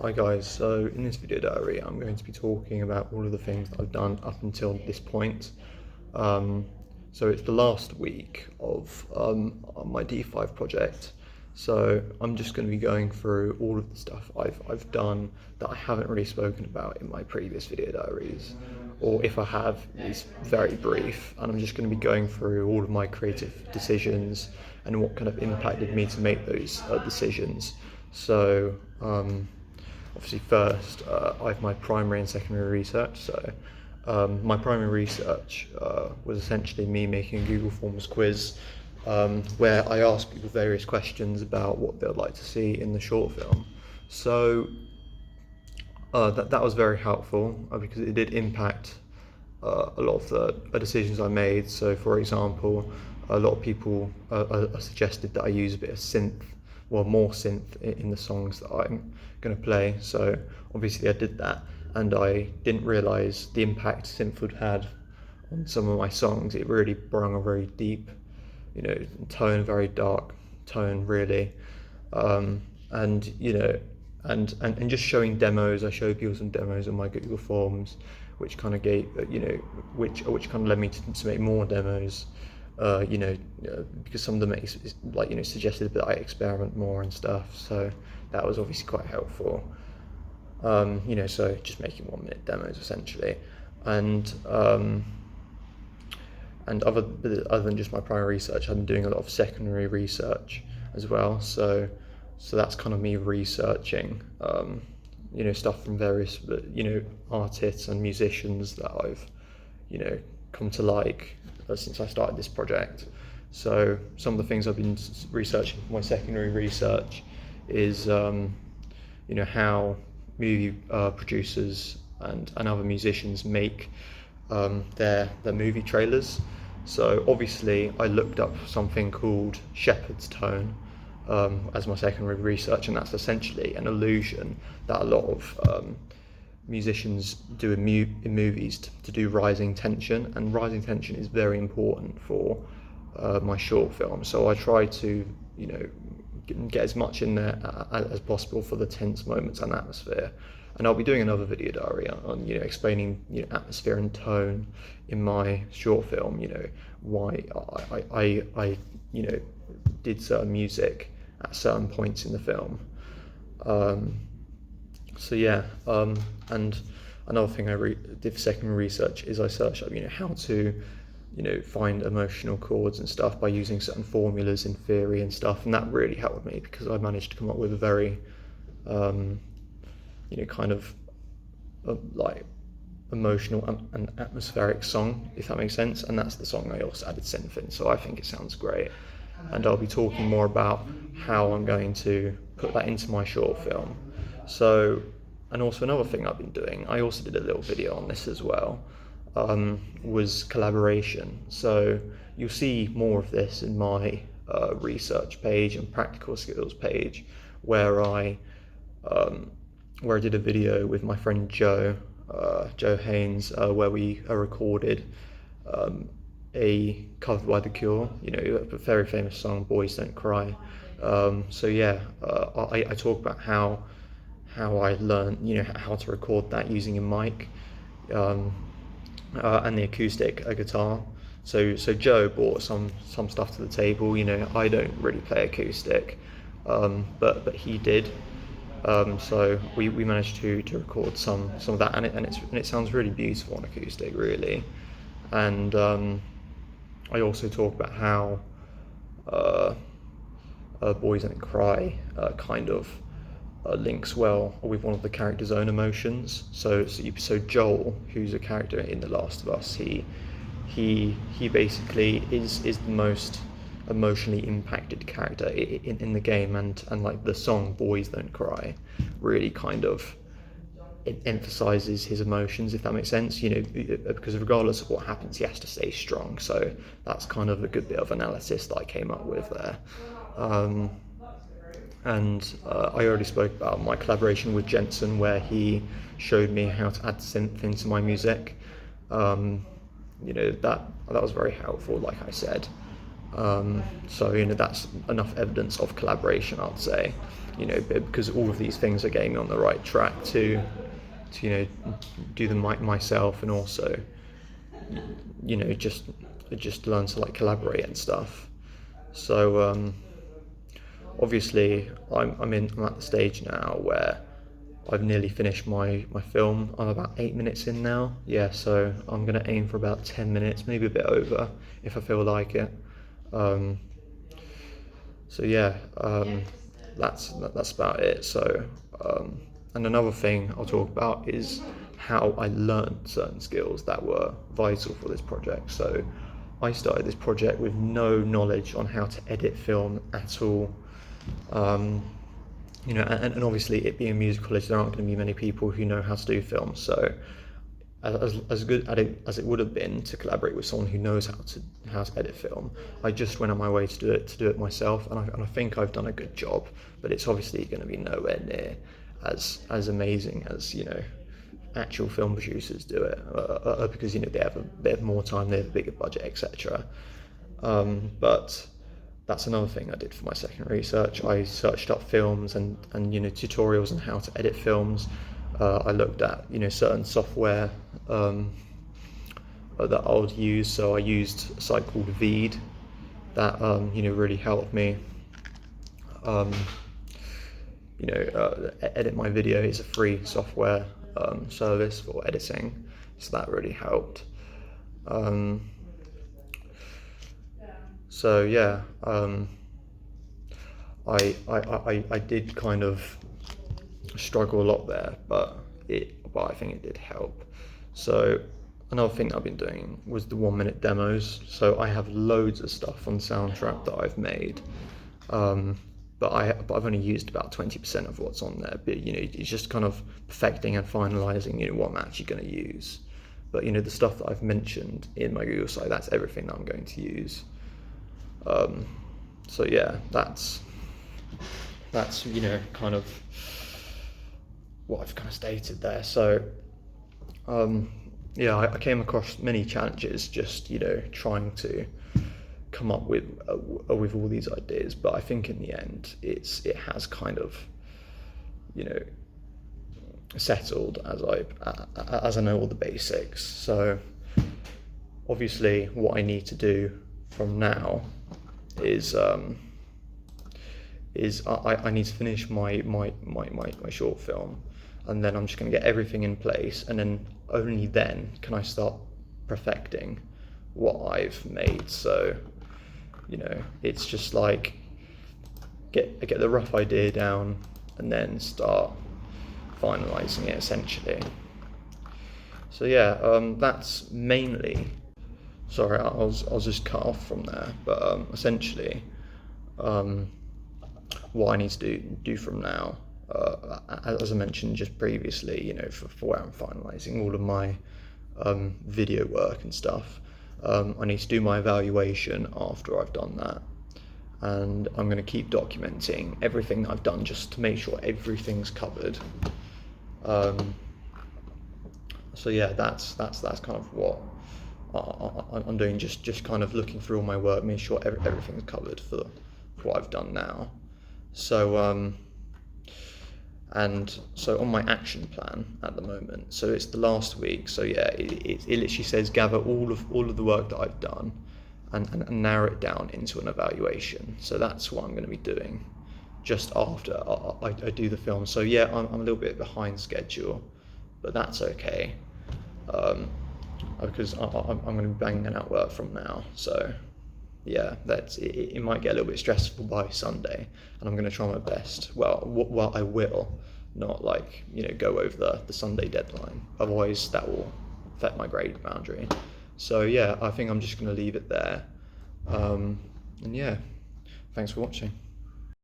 Hi guys, so in this video diary I'm going to be talking about all of the things that I've done up until this point. Um, so it's the last week of my D5 project, so I'm just going to be going through all of the stuff I've done that I haven't really spoken about in my previous video diaries, or if I have, it's very brief, and I'm just going to be going through all of my creative decisions and what kind of impacted me to make those decisions. So obviously first I have my primary and secondary research. So my primary research was essentially me making a Google Forms quiz where I asked people various questions about what they'd like to see in the short film. So that was very helpful because it did impact a lot of the decisions I made. So for example, a lot of people suggested that I use a bit of synth, well, more synth in the songs that I'm going to play. So obviously I did that, and I didn't realise the impact synth would had on some of my songs. It really brought a very deep, tone, very dark tone, really. And and just showing demos. I showed people some demos on my Google Forms, which kind of gave, which kind of led me to make more demos. Because some of them suggested that I experiment more and stuff. So that was obviously quite helpful. So just making 1 minute demos essentially, and other than just my primary research, I've been doing a lot of secondary research as well. So that's kind of me researching, stuff from various, artists and musicians that I've, come to like since I started this project. So some of the things I've been researching for my secondary research is, how movie producers and other musicians make their movie trailers. So obviously I looked up something called shepherd's tone as my secondary research, and that's essentially an illusion that a lot of musicians do in movies to do rising tension, and rising tension is very important for my short film. So I try to get as much in there as possible for the tense moments and atmosphere. And I'll be doing another video diary on explaining atmosphere and tone in my short film. Why I did certain music at certain points in the film. And another thing I did for secondary research is I searched up how to find emotional chords and stuff by using certain formulas in theory and stuff, and that really helped me because I managed to come up with a very kind of like emotional and atmospheric song, if that makes sense. And that's the song I also added synth in, so I think it sounds great. And I'll be talking more about how I'm going to put that into my short film. So, and also another thing I've been doing, I also did a little video on this as well, was collaboration. So you'll see more of this in my research page and practical skills page, where I did a video with my friend Joe Haynes, where we recorded a cover by The Cure, a very famous song, "Boys Don't Cry." I talk about how I learned, how to record that using a mic and the acoustic guitar. So Joe brought some stuff to the table. I don't really play acoustic, but he did. So we managed to record some of that, and it sounds really beautiful on acoustic, really. And I also talk about how Boys Don't Cry kind of links well with one of the character's own emotions. So Joel, who's a character in The Last of Us, he basically is the most emotionally impacted character in the game, and like the song "Boys Don't Cry" really kind of it emphasizes his emotions, if that makes sense, because regardless of what happens, he has to stay strong. So that's kind of a good bit of analysis that I came up with there. I already spoke about my collaboration with Jensen, where he showed me how to add synth into my music. That was very helpful, like I said. That's enough evidence of collaboration, I'd say. you know, because all of these things are getting me on the right track to you know, do them myself, and also, you know, just learn to like collaborate and stuff. So obviously I'm at the stage now where I've nearly finished my film. I'm about 8 minutes in now. Yeah, so I'm gonna aim for about 10 minutes, maybe a bit over if I feel like it. So yeah, that's about it. So and another thing I'll talk about is how I learned certain skills that were vital for this project. So I started this project with no knowledge on how to edit film at all. You know, and obviously it being a music college, there aren't going to be many people who know how to do film. So as good at it as it would have been to collaborate with someone who knows how to edit film, I just went on my way to do it myself, and I think I've done a good job. But it's obviously going to be nowhere near as amazing as, you know, actual film producers do it, because, you know, they have a bit more time, they have a bigger budget, etc. But that's another thing I did for my second research. I searched up films and you know, tutorials on how to edit films. I looked at, you know, certain software that I would use. So I used a site called Veed that you know, really helped me. You know, edit my video. It's a free software service for editing, so that really helped. So yeah, I did kind of struggle a lot there, but I think it did help. So another thing that I've been doing was the 1-minute demos. So I have loads of stuff on Soundtrap that I've made, but I've only used about 20% of what's on there. But, you know, it's just kind of perfecting and finalizing, you know, what I'm actually going to use. But, you know, the stuff that I've mentioned in my Google site, that's everything that I'm going to use. So yeah, that's you know, kind of what I've kind of stated there. So yeah, I came across many challenges just, you know, trying to come up with all these ideas, but I think in the end it has kind of, you know, settled as I know all the basics. So obviously what I need to do from now is I need to finish my short film, and then I'm just going to get everything in place, and then only then can I start perfecting what I've made. So, you know, it's just like get the rough idea down and then start finalizing it, essentially. So yeah, that's mainly, sorry, I was just cut off from there, but essentially what I need to do from now, as I mentioned just previously, you know, for where I'm finalizing all of my video work and stuff, I need to do my evaluation after I've done that, and I'm going to keep documenting everything that I've done just to make sure everything's covered. So yeah, that's kind of what I'm doing, just kind of looking through all my work, making sure everything's covered for what I've done now. So and so on my action plan at the moment, so it's the last week, so yeah, it literally says gather all of the work that I've done and narrow it down into an evaluation. So that's what I'm going to be doing just after I do the film. So yeah, I'm a little bit behind schedule, but that's okay, because I'm going to be banging out work from now. So yeah, it might get a little bit stressful by Sunday, and I'm going to try my best. Well, I will not, like, you know, go over the Sunday deadline, otherwise that will affect my grade boundary. So yeah, I think I'm just going to leave it there, and yeah, thanks for watching.